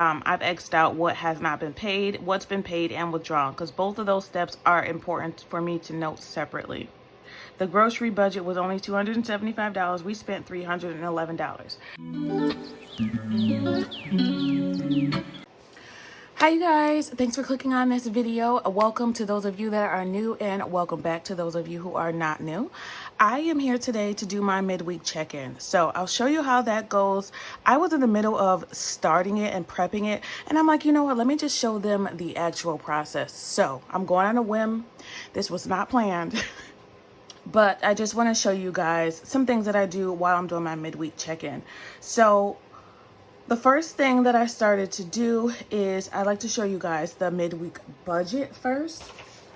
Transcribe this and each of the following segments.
I've X'd out what has not been paid, what's been paid, and withdrawn, because both of those steps are important for me to note separately. The grocery budget was only $275. We spent $311. Hi you guys, thanks for clicking on this video. Welcome to those of you that are new, and welcome back to those of you who are not new. I am here today to do my midweek check-in. So I'll show you how that goes. I was in the middle of starting it and prepping it, and I'm like, you know what, let me just show them the actual process. So I'm going on a whim. This was not planned. But I just want to show you guys some things that I do while I'm doing my midweek check-in. So the first thing that I started to do is I like to show you guys the midweek budget first.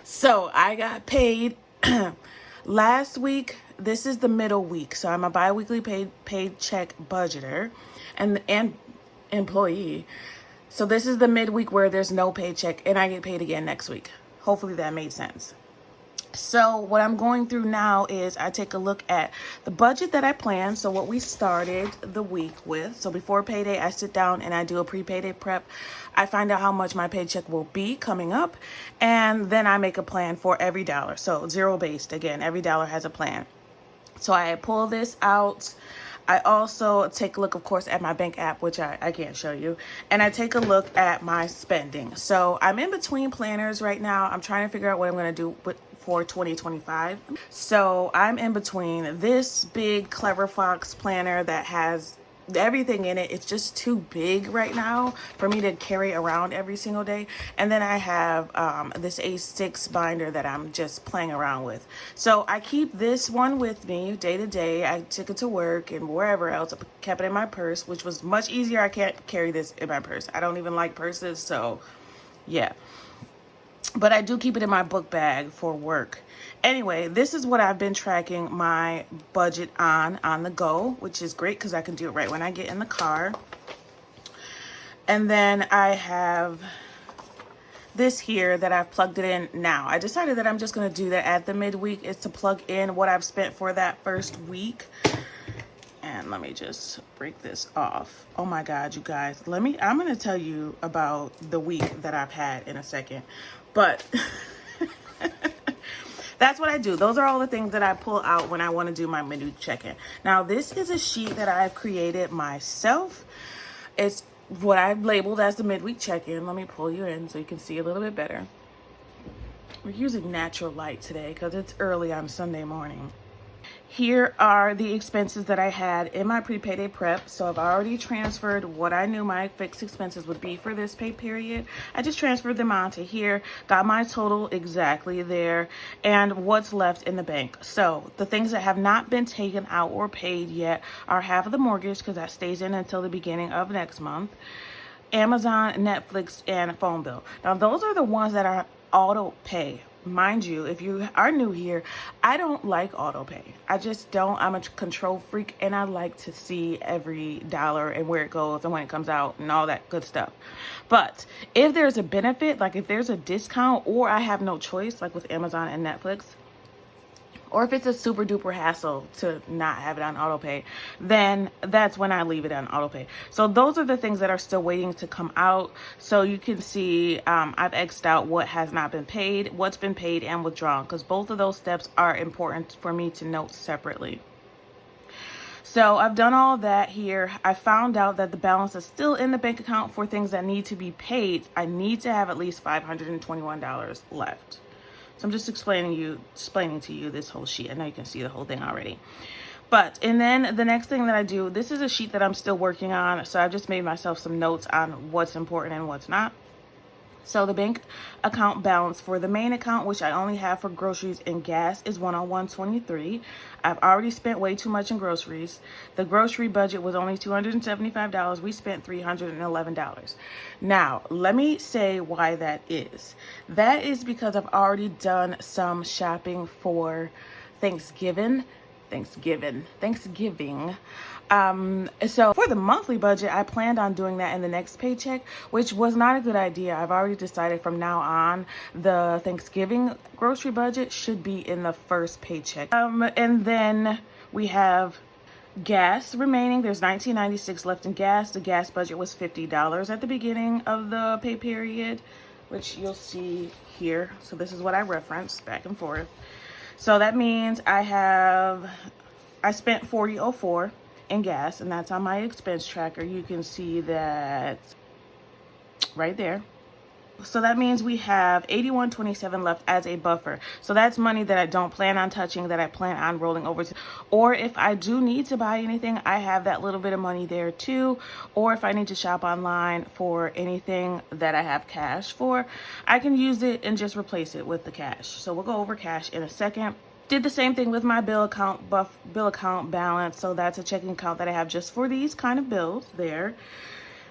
So I got paid last week. This is the middle week. So I'm a biweekly paycheck budgeter and employee. So this is the midweek where there's no paycheck and I get paid again next week. Hopefully that made sense. So what I'm going through now is I take a look at the budget that I planned. So what we started the week with. So before payday, I sit down and I do a pre-payday prep. I find out how much my paycheck will be coming up. And then I make a plan for every dollar. So zero based. Again, every dollar has a plan. So I pull this out. I also take a look, of course, at my bank app, which I can't show you. And I take a look at my spending. So I'm in between planners right now. I'm trying to figure out what I'm going to do for 2025. So I'm in between this big Clever Fox planner that has everything in it. It's just too big right now for me to carry around every single day. And then I have this A6 binder that I'm just playing around with. So I keep this one with me day to day. I took it to work and wherever else. I kept it in my purse, which was much easier. I can't carry this in my purse. I don't even like purses, so yeah. But I do keep it in my book bag for work. Anyway, this is what I've been tracking my budget on the go, which is great because I can do it right when I get in the car. And then I have this here that I've plugged it in now. I decided that I'm just going to do that at the midweek, is to plug in what I've spent for that first week. And let me just break this off. Oh my God, you guys, I'm going to tell you about the week that I've had in a second. But that's what I do. Those are all the things that I pull out when I want to do my midweek check-in. Now, this is a sheet that I've created myself. It's what I've labeled as the midweek check-in. Let me pull you in so you can see a little bit better. We're using natural light today because it's early on Sunday morning. Here are the expenses that I had in my pre-payday prep. So I've already transferred what I knew my fixed expenses would be for this pay period. I just transferred them onto here, got my total exactly there, and what's left in the bank. So the things that have not been taken out or paid yet are half of the mortgage, because that stays in until the beginning of next month, Amazon, Netflix, and phone bill. Now those are the ones that are auto pay. Mind you, if you are new here, I don't like auto pay. I just don't. I'm a control freak and I like to see every dollar and where it goes and when it comes out and all that good stuff. But if there's a benefit, like if there's a discount or I have no choice, like with Amazon and Netflix, or if it's a super duper hassle to not have it on auto pay, then that's when I leave it on auto pay. So those are the things that are still waiting to come out. So you can see I've X'd out what has not been paid, what's been paid, and withdrawn, because both of those steps are important for me to note separately. So I've done all that here. I found out that the balance is still in the bank account for things that need to be paid. I need to have at least $521 left. So I'm just explaining to you this whole sheet. I know you can see the whole thing already. And then the next thing that I do, this is a sheet that I'm still working on. So I've just made myself some notes on what's important and what's not. So the bank account balance for the main account, which I only have for groceries and gas, is $101.23. I've already spent way too much in groceries. The grocery budget was only $275. We spent $311. Now, let me say why that is. That is because I've already done some shopping for Thanksgiving. So for the monthly budget, I planned on doing that in the next paycheck, which was not a good idea. I've already decided from now on the Thanksgiving grocery budget should be in the first paycheck. And then we have Gas remaining, there's $19.96 left in gas. The gas budget was $50 at the beginning of the pay period, which you'll see here. So this is what I referenced back and forth. So that means I spent $40.04 in gas, and that's on my expense tracker. You can see that right there. So that means we have $81.27 left as a buffer. So that's money that I don't plan on touching, that I plan on rolling over to. Or if I do need to buy anything, I have that little bit of money there too. Or if I need to shop online for anything that I have cash for, I can use it and just replace it with the cash. So we'll go over cash in a second. Did the same thing with my bill account balance. So that's a checking account that I have just for these kind of bills there.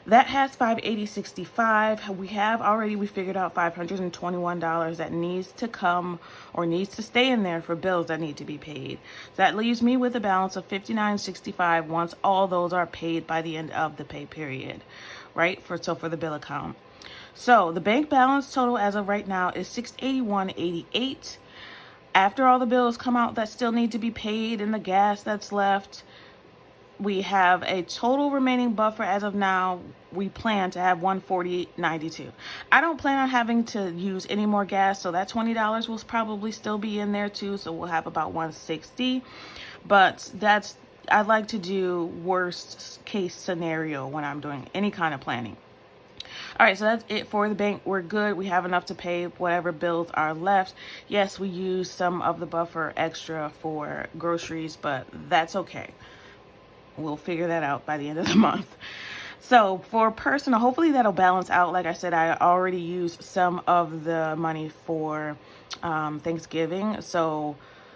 That has $580.65. We figured out $521 that needs to come or needs to stay in there for bills that need to be paid. That leaves me with a balance of $59.65 once all those are paid by the end of the pay period, right? For the bill account. So the bank balance total as of right now is $681.88. After all the bills come out that still need to be paid and the gas that's left, we have a total remaining buffer as of now. We plan to have $148.92. I don't plan on having to use any more gas, so that $20 will probably still be in there too. So we'll have about $160. But I'd like to do worst case scenario when I'm doing any kind of planning. All right, so that's it for the bank. We're good. We have enough to pay whatever bills are left. Yes, we use some of the buffer extra for groceries, but that's okay. We'll figure that out by the end of the month. So for personal, hopefully that'll balance out. Like I said, I already used some of the money for Thanksgiving. So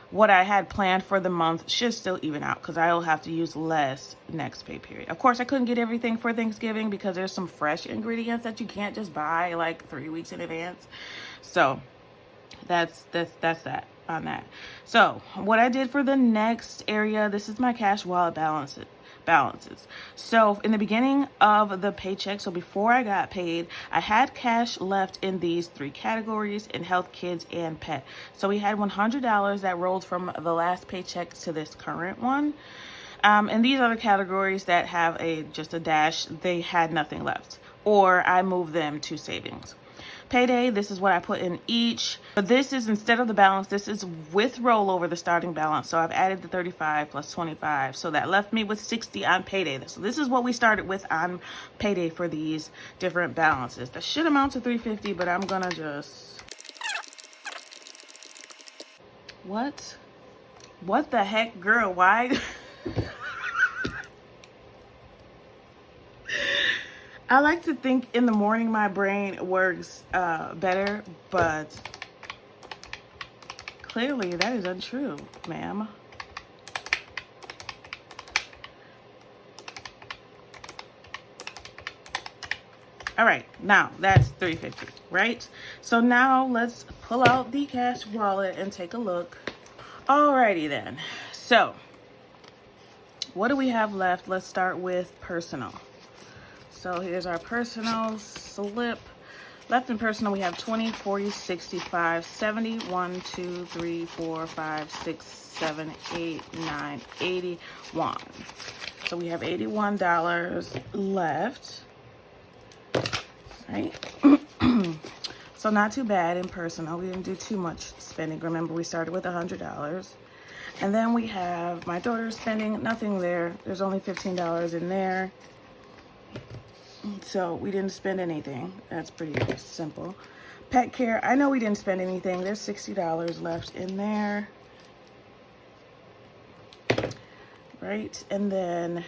what I had planned for the month should still even out because I'll have to use less next pay period. Of course, I couldn't get everything for Thanksgiving because there's some fresh ingredients that you can't just buy like 3 weeks in advance. So that's that on that. So what I did for the next area, this is my cash wallet balances. So in the beginning of the paycheck, so before I got paid, I had cash left in these 3 categories: in health, kids, and pet. So we had $100 that rolled from the last paycheck to this current one. And these other categories that have just a dash, they had nothing left, or I moved them to savings. Payday, this is what I put in each. But this is, instead of the balance, this is with rollover, the starting balance. So I've added the 35 plus 25. So that left me with 60 on payday. So this is what we started with on payday for these different balances. That should amount to 350, but I'm gonna just... What the heck, girl? Why? I like to think in the morning my brain works better, but clearly that is untrue, ma'am. All right, now that's $350, right? So now let's pull out the cash wallet and take a look. Alrighty then. So what do we have left? Let's start with personal. So here's our personal slip. Left in personal, we have 20, 40, 65, 70, 1, 2, 3, 4, 5, 6, 7, 8, 9, 81. So we have $81 left, right? So not too bad in personal. We didn't do too much spending. Remember, we started with $100. And then we have my daughter's spending, nothing there. There's only $15 in there. So we didn't spend anything. That's pretty simple. Pet care, I know we didn't spend anything. There's $60 left in there. Right, and then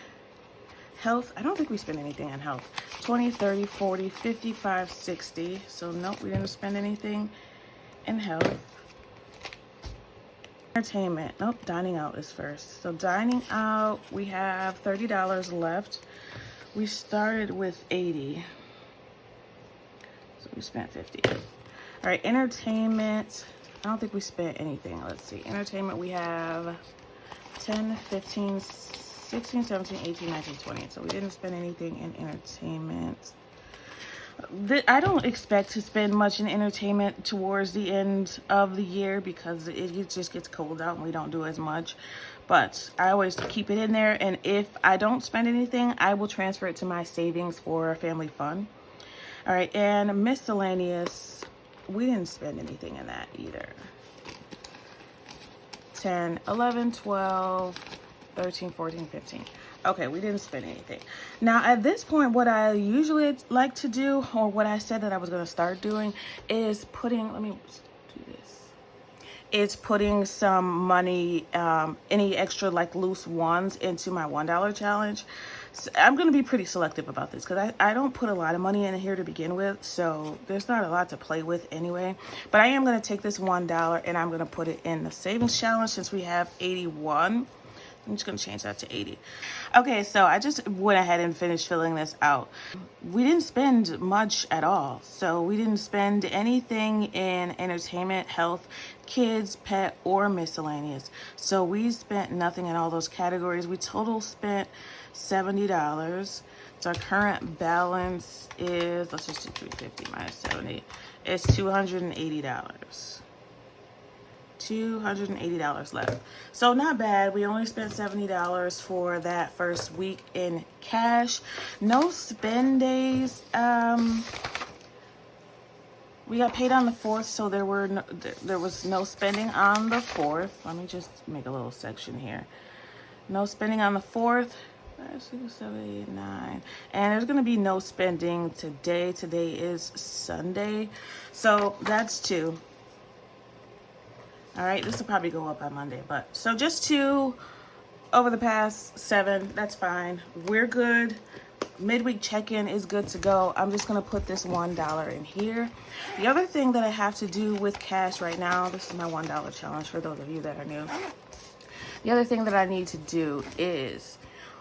health, I don't think we spent anything on health. 20, 30, 40, 55, 60. So nope, we didn't spend anything in health. Entertainment, nope, dining out is first. So dining out, we have $30 left. We started with 80, so we spent 50. All right, entertainment, I don't think we spent anything. Let's see, entertainment, we have 10, 15, 16, 17, 18, 19, 20. So we didn't spend anything in entertainment. I don't expect to spend much in entertainment towards the end of the year because it just gets cold out and we don't do as much. but I always keep it in there. And if I don't spend anything, I will transfer it to my savings for family fun. All right, and miscellaneous, we didn't spend anything in that either. 10, 11, 12, 13, 14, 15. Okay, we didn't spend anything. Now, at this point, what I usually like to do, or what I said that I was going to start doing, is putting, let me do this, is putting some money, any extra like loose ones into my $1 challenge. So I'm going to be pretty selective about this because I don't put a lot of money in here to begin with, so there's not a lot to play with anyway. But I am going to take this $1 and I'm going to put it in the savings challenge since we have 81. I'm just going to change that to 80. Okay, so I just went ahead and finished filling this out. We didn't spend much at all. So we didn't spend anything in entertainment, health, kids, pet, or miscellaneous. So we spent nothing in all those categories. We total spent $70. So our current balance is, let's just do 350 minus 70. It's $280. $280 left. So not bad. We only spent $70 for that first week in cash. No spend days. We got paid on the 4th, so there was no spending on the 4th. Let me just make a little section here. No spending on the 4th. 5, 6, 7, 8, 9. And there's going to be no spending today. Today is Sunday. So that's 2. All right, this will probably go up on Monday, but so just 2 over the past 7. That's fine. We're good. Midweek check-in is good to go. I'm just going to put this $1 in here. The other thing that I have to do with cash right now, this is my $1 challenge for those of you that are new. The other thing that I need to do is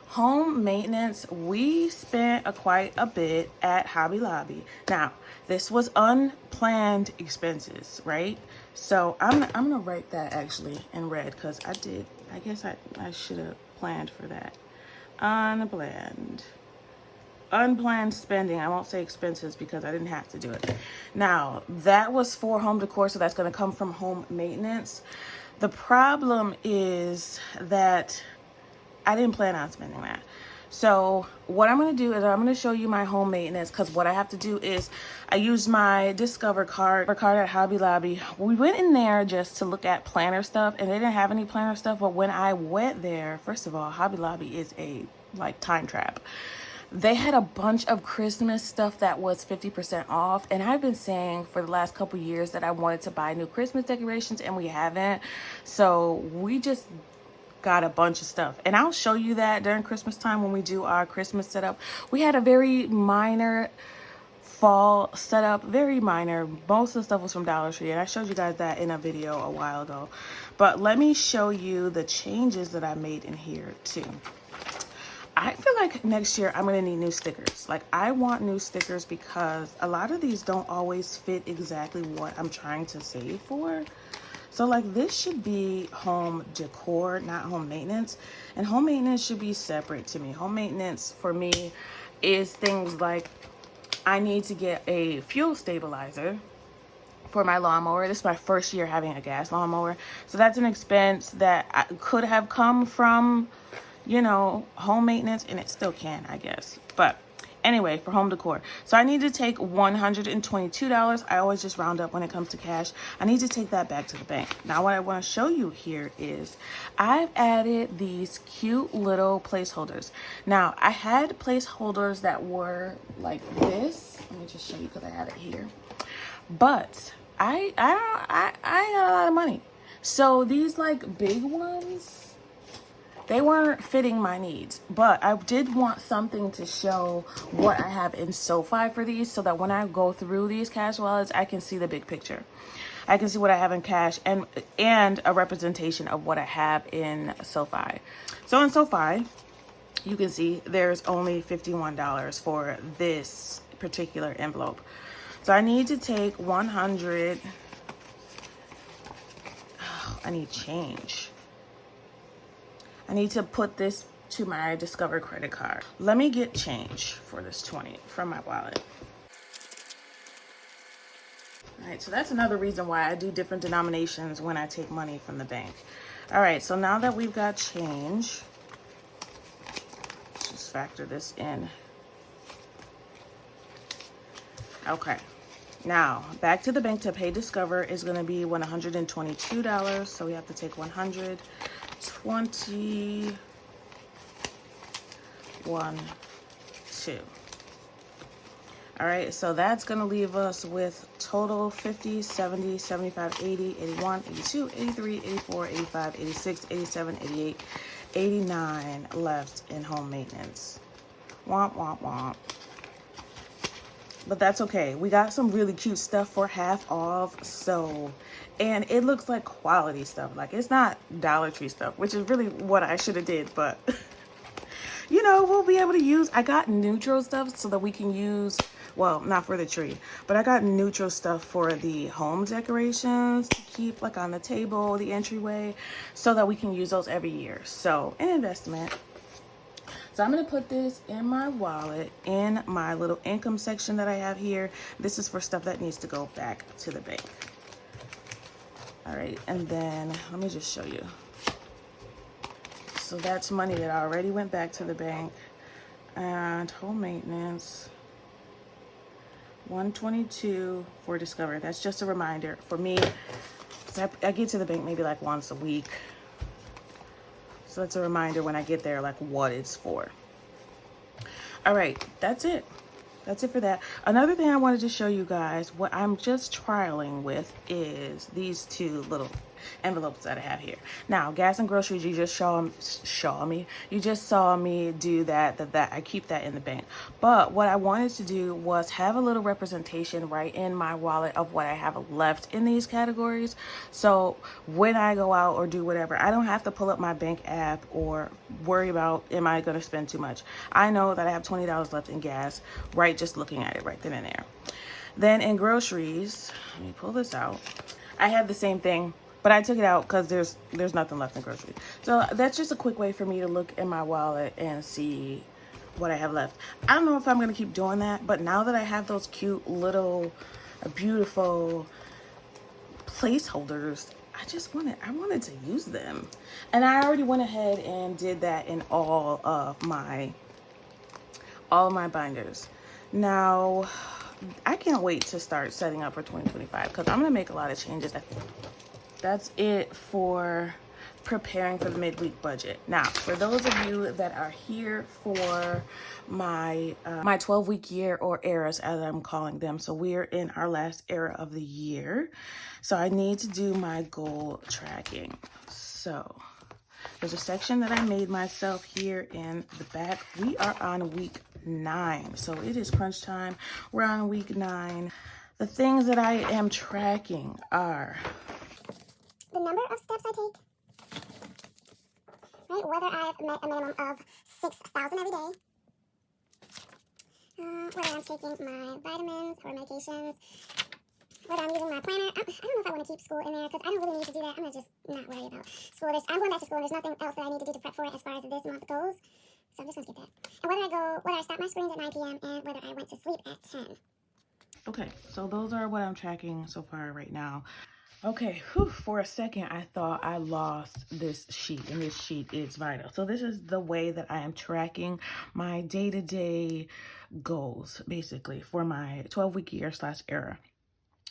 home maintenance. We spent quite a bit at Hobby Lobby. Now, this was unplanned expenses, right? So I'm gonna write that actually in red because I guess I should have planned for that. Unplanned spending. I won't say expenses because I didn't have to do it. Now, that was for home decor, so that's gonna come from home maintenance. The problem is that I didn't plan on spending that. So what I'm going to do is I'm going to show you my home maintenance, because what I have to do is I use my Discover card at Hobby Lobby. We went in there just to look at planner stuff, and they didn't have any planner stuff. But when I went there, first of all, Hobby Lobby is a time trap. They had a bunch of Christmas stuff that was 50% off. And I've been saying for the last couple years that I wanted to buy new Christmas decorations, and we haven't. So we just got a bunch of stuff, and I'll show you that during Christmas time when we do our Christmas setup. We had a very minor fall setup, very minor. Most of the stuff was from Dollar Tree, and I showed you guys that in a video a while ago. But let me show you the changes that I made in here too. I feel like next year I'm gonna need new stickers. Like, I want new stickers because a lot of these don't always fit exactly what I'm trying to save for. So like, this should be home decor, not home maintenance. And home maintenance should be separate to me. Home maintenance for me is things like, I need to get a fuel stabilizer for my lawnmower. This is my first year having a gas lawnmower. So that's an expense that could have come from, you know, home maintenance, and it still can, I guess. But anyway, for home decor. So I need to take $122. I always just round up when it comes to cash. I need to take that back to the bank. Now, what I want to show you here is I've added these cute little placeholders. Now, I had placeholders that were like this. Let me just show you because I have it here. But I got a lot of money. So these like big ones, they weren't fitting my needs, but I did want something to show what I have in SoFi for these, so that when I go through these cash wallets, I can see the big picture. I can see what I have in cash and a representation of what I have in SoFi. So in SoFi, you can see there's only $51 for this particular envelope. So I need to take 100. Oh, I need change. I need to put this to my Discover credit card. Let me get change for this 20 from my wallet. All right, so that's another reason why I do different denominations when I take money from the bank. All right, so now that we've got change, let's just factor this in. Okay, now back to the bank to pay Discover is going to be $122. So we have to take 120, 1, 2. All right, so that's going to leave us with total 50, 70, 75, 80, 81, 82, 83, 84, 85, 86, 87, 88, 89 left in home maintenance. Womp, womp, womp. But that's okay. We got some really cute stuff for half off. So, and it looks like quality stuff. Like, it's not Dollar Tree stuff, which is really what I should have did. But, you know, we'll be able to use, I got neutral stuff so that we can use, well, not for the tree, but I got neutral stuff for the home decorations to keep like on the table, the entryway, so that we can use those every year. So, an investment. So I'm going to put this in my wallet in my little income section that I have here. This is for stuff that needs to go back to the bank. All right, and then let me just show you. So that's money that already went back to the bank. And home maintenance, 122 for Discover. That's just a reminder for me. I get to the bank maybe like once a week. So it's a reminder when I get there, like what it's for. All right, that's it. That's it for that. Another thing I wanted to show you guys, what I'm just trialing with is these two little envelopes that I have here. Now, gas and groceries, you just you just saw me do that I keep that in the bank. But what I wanted to do was have a little representation right in my wallet of what I have left in these categories. So when I go out or do whatever, I don't have to pull up my bank app or worry about, am I going to spend too much? I know that I have $20 left in gas, right? Just looking at it right then and there. Then in groceries, let me pull this out. I have the same thing, but I took it out because there's nothing left in groceries. So that's just a quick way for me to look in my wallet and see what I have left. I don't know if I'm going to keep doing that, but now that I have those cute little beautiful placeholders, I wanted to use them. And I already went ahead and did that in all of my binders. Now, I can't wait to start setting up for 2025 because I'm going to make a lot of changes. That's it for preparing for the midweek budget. Now, for those of you that are here for my 12-week year, or eras as I'm calling them. So we're in our last era of the year. So I need to do my goal tracking. So there's a section that I made myself here in the back. We are on week 9. So it is crunch time. We're on week 9. The things that I am tracking are the number of steps I take, right? Whether I've met a minimum of 6,000 every day, whether I'm taking my vitamins or medications, whether I'm using my planner. I don't know if I want to keep school in there because I don't really need to do that. I'm going to just not worry about school. I'm going back to school and there's nothing else that I need to do to prep for it as far as this month goes. So I'm just going to skip that. And whether I stop my screens at 9 p.m. and whether I went to sleep at 10. Okay, so those are what I'm tracking so far right now. Okay, for a second, I thought I lost this sheet, and this sheet is vital. So this is the way that I am tracking my day-to-day goals, basically, for my 12-week year / era.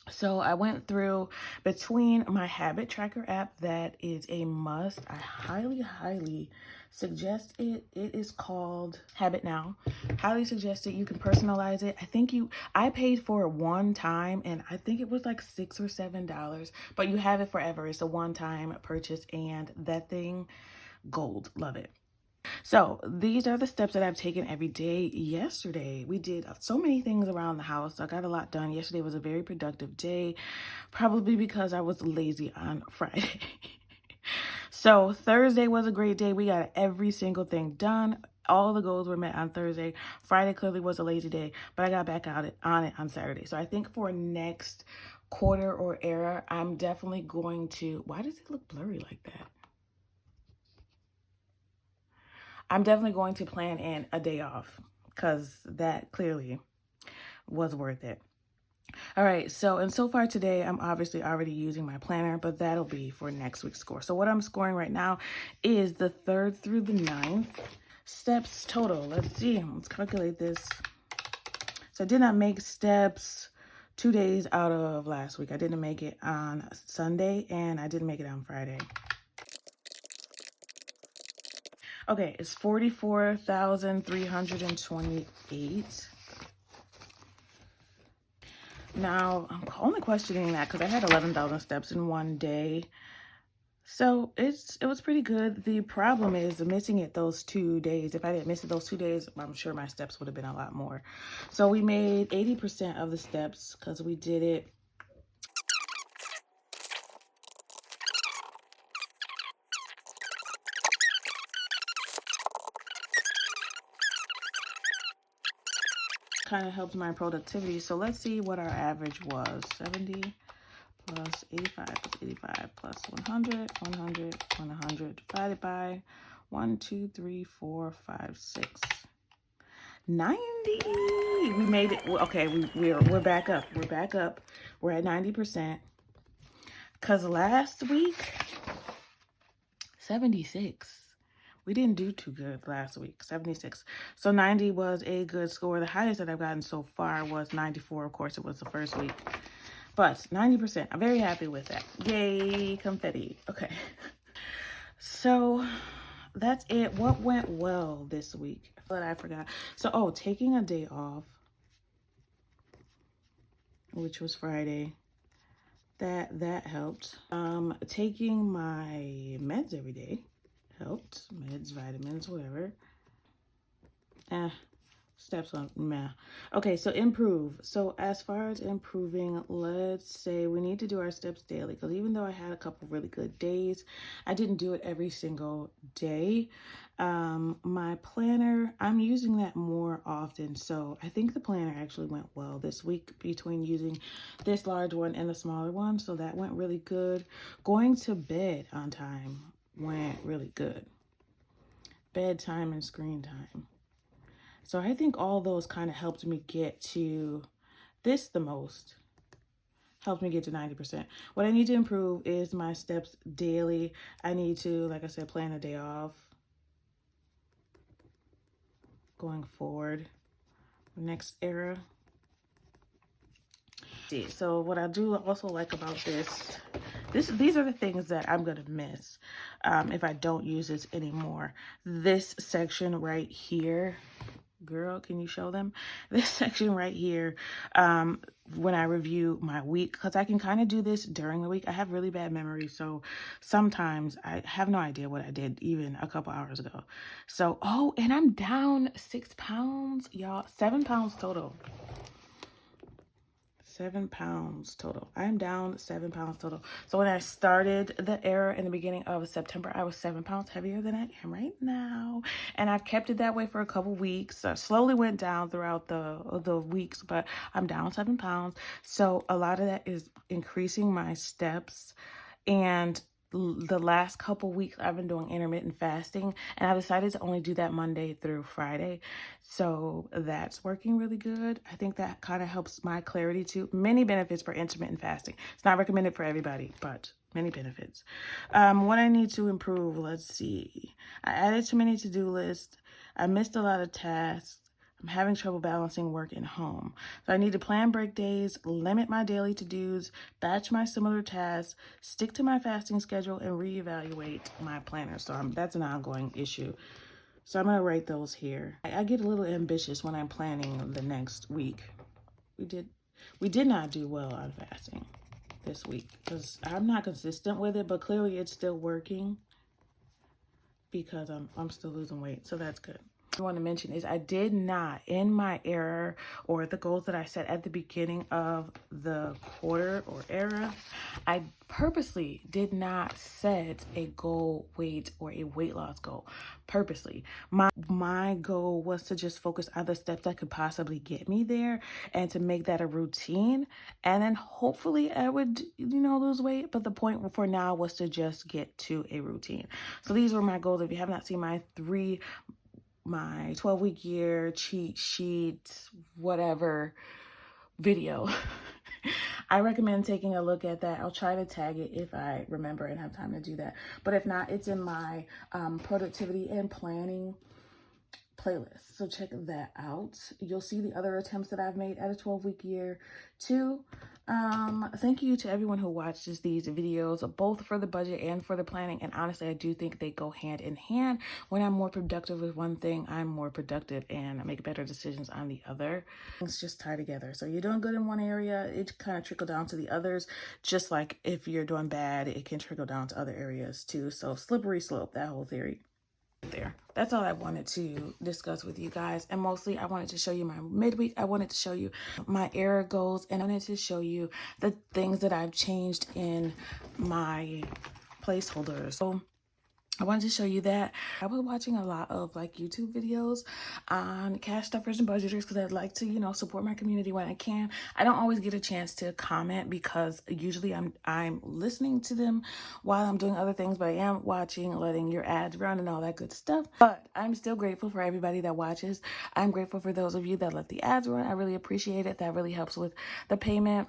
So I went through between my habit tracker app that is a must. I highly suggest it. It is called Habit Now. Highly suggest it. You can personalize it. I paid for it one time and I think it was like $6 or $7, but you have it forever. It's a one-time purchase and that thing, gold. Love it. So these are the steps that I've taken every day. Yesterday, we did so many things around the house. I got a lot done. Yesterday was a very productive day, probably because I was lazy on Friday. So Thursday was a great day. We got every single thing done. All the goals were met on Thursday. Friday clearly was a lazy day, but I got back on it on Saturday. So I think for next quarter or era, I'm definitely going to... Why does it look blurry like that? I'm definitely going to plan in a day off because that clearly was worth it. All right, and so far today, I'm obviously already using my planner, but that'll be for next week's score. So what I'm scoring right now is the 3rd through the 9th steps total. Let's see, let's calculate this. So I did not make steps 2 days out of last week. I didn't make it on Sunday, and I didn't make it on Friday. Okay, it's 44,328. Now, I'm only questioning that because I had 11,000 steps in one day. So it was pretty good. The problem is missing it those 2 days. If I didn't miss it those 2 days, I'm sure my steps would have been a lot more. So we made 80% of the steps because we did it. Kind of helped my productivity. So let's see what our average was. 70 plus 85 plus 85 plus 100, 100, 100 divided by 1, 2, 3, 4, 5, 6. 90. We made it. Okay, we're back up. We're back up. We're at 90%. Cause last week, 76. We didn't do too good last week, 76. So 90 was a good score. The highest that I've gotten so far was 94. Of course, it was the first week. But 90%, I'm very happy with that. Yay, confetti. Okay. So that's it. What went well this week? I feel like I forgot. So, taking a day off, which was Friday. That helped. Taking my meds every day helped. Meds, vitamins, whatever. Steps on meh. Okay, so improve. So as far as improving, let's say we need to do our steps daily, because even though I had a couple really good days, I didn't do it every single day. My planner, I'm using that more often. So I think the planner actually went well this week between using this large one and the smaller one. So that went really good. Going to bed on time went really good. Bedtime and screen time. So I think all those kind of helped me get to this the most. Helped me get to 90%. What I need to improve is my steps daily. I need to, like I said, plan a day off going forward. Next era. So what I do also like about these are the things that I'm gonna miss if I don't use this anymore. This section right here. Girl, can you show them this section right here when I review my week, because I can kind of do this during the week. I have really bad memory, so sometimes I have no idea what I did even a couple hours ago. So and I'm down 6 pounds, y'all. 7 pounds total. 7 pounds total. I'm down 7 pounds total. So when I started the era in the beginning of September, I was 7 pounds heavier than I am right now. And I've kept it that way for a couple weeks. I slowly went down throughout the weeks, but I'm down 7 pounds. So a lot of that is increasing my steps. And the last couple weeks I've been doing intermittent fasting, and I decided to only do that Monday through Friday. So that's working really good. I think that kind of helps my clarity too. Many benefits for intermittent fasting. It's not recommended for everybody, but many benefits. What I need to improve, let's see. I added too many to-do lists. I missed a lot of tasks. I'm having trouble balancing work and home. So I need to plan break days, limit my daily to-dos, batch my similar tasks, stick to my fasting schedule, and reevaluate my planner. So that's an ongoing issue. So I'm going to write those here. I get a little ambitious when I'm planning the next week. We did not do well on fasting this week because I'm not consistent with it, but clearly it's still working because I'm still losing weight. So that's good. I want to mention is I did not, in my error or the goals that I set at the beginning of the quarter or era, I purposely did not set a goal weight or a weight loss goal. Purposely. My goal was to just focus on the steps that could possibly get me there and to make that a routine. And then hopefully I would, lose weight. But the point for now was to just get to a routine. So these were my goals. If you have not seen my 12-week year cheat sheet, whatever video, I recommend taking a look at that. I'll try to tag it if I remember and have time to do that. But if not, it's in my productivity and planning playlist. So check that out. You'll see the other attempts that I've made at a 12-week year too. Thank you to everyone who watches these videos, both for the budget and for the planning. And honestly, I do think they go hand in hand. When I'm more productive with one thing, I'm more productive and I make better decisions on the other. Things just tie together. So you're doing good in one area, it kind of trickle down to the others. Just like if you're doing bad, it can trickle down to other areas too. So slippery slope, that whole theory. There. That's all I wanted to discuss with you guys. And mostly I wanted to show you my midweek. I wanted to show you my era goals, and I wanted to show you the things that I've changed in my placeholders. So I wanted to show you that. I was watching a lot of like YouTube videos on cash stuffers and budgeters because I'd like to, you know, support my community when I can. I don't always get a chance to comment because usually I'm listening to them while I'm doing other things, but I am watching, letting your ads run and all that good stuff. But I'm still grateful for everybody that watches. I'm grateful for those of you that let the ads run. I really appreciate it. That really helps with the payment.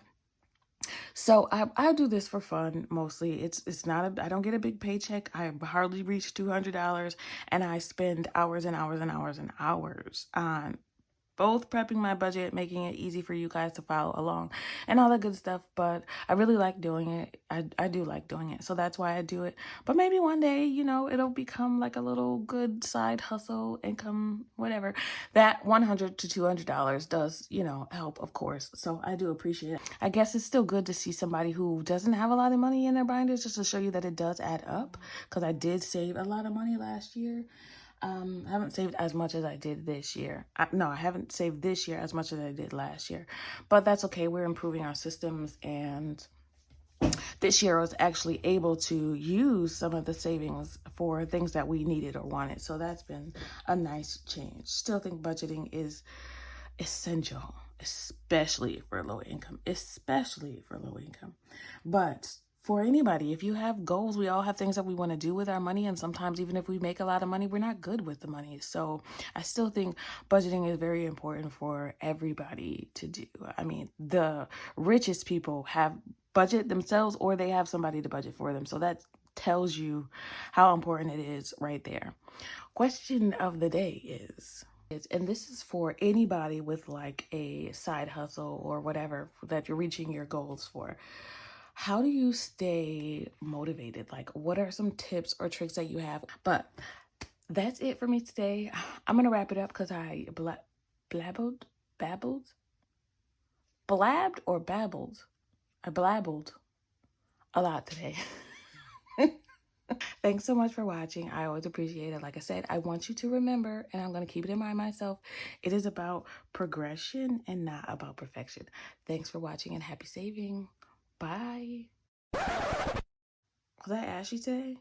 So I do this for fun mostly. It's not I don't get a big paycheck. I hardly reach $200, and I spend hours and hours and hours and hours on both prepping my budget, making it easy for you guys to follow along and all that good stuff. But I really like doing it. I do like doing it. So that's why I do it. But maybe one day, you know, it'll become like a little good side hustle, income, whatever. That $100 to $200 does, you know, help, of course. So I do appreciate it. I guess it's still good to see somebody who doesn't have a lot of money in their binders, just to show you that it does add up. Because I did save a lot of money last year. I haven't saved as much as I did this year. I haven't saved this year as much as I did last year, but that's okay. We're improving our systems, and this year I was actually able to use some of the savings for things that we needed or wanted. So that's been a nice change. Still think budgeting is essential, especially for low income, But for anybody, if you have goals, we all have things that we want to do with our money. And sometimes even if we make a lot of money, we're not good with the money. So I still think budgeting is very important for everybody to do. I mean, the richest people have budget themselves, or they have somebody to budget for them. So that tells you how important it is right there. Question of the day is, and this is for anybody with like a side hustle or whatever that you're reaching your goals for. How do you stay motivated? Like, what are some tips or tricks that you have? But that's it for me today. I'm going to wrap it up because I blabbed a lot today. Thanks so much for watching. I always appreciate it. Like I said, I want you to remember, and I'm going to keep it in mind myself, it is about progression and not about perfection. Thanks for watching and happy saving. Bye. Was I ashy today?